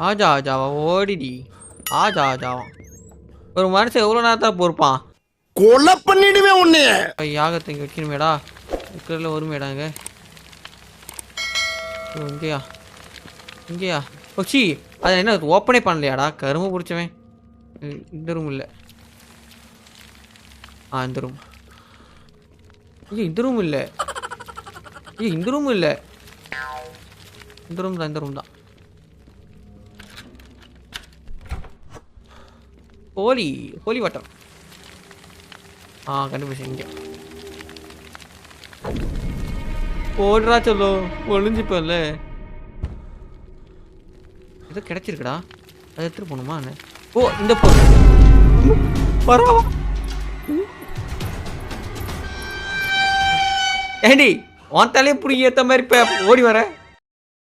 ஆஜா ஆஜாவா OTT. ஆஜா ஆஜாவா. ஒரு மனுஷன் எவ்வளோ நேரத்தில் பொறுப்பான். கொலை பண்ணிடுவேன் உன்னைய. யாகத்தை இங்கே வைக்கணுமேடா. இருக்கிறதுல வருமேடா இங்கே. இங்கேயா இங்கேயா ஓச்சி. அதை என்ன ஓப்பனே பண்ணலையாடா கரும்பு பிடிச்சவன். இந்த ரூம் இல்லை. இந்த ரூம். ஐயோ இந்த ரூம் இல்லை. ஐயோ இந்த ரூம் இல்லை. இந்த ரூம் தான், இந்த ரூம் தான். ஹோலி ஹோலி வாட்டர். கண்டுபிடிச்சேன் இங்கே. ஓடுறா சொல்லோ ஒளிஞ்சுப்பல. ஏதோ கிடைச்சிருக்குடா. அதை எடுத்துட்டு போகணுமா என்ன? ஓ இந்த போ பரவா. ஏண்டி உன் தலையை பிடிக்க ஏற்ற மாதிரி இப்போ ஓடி வர.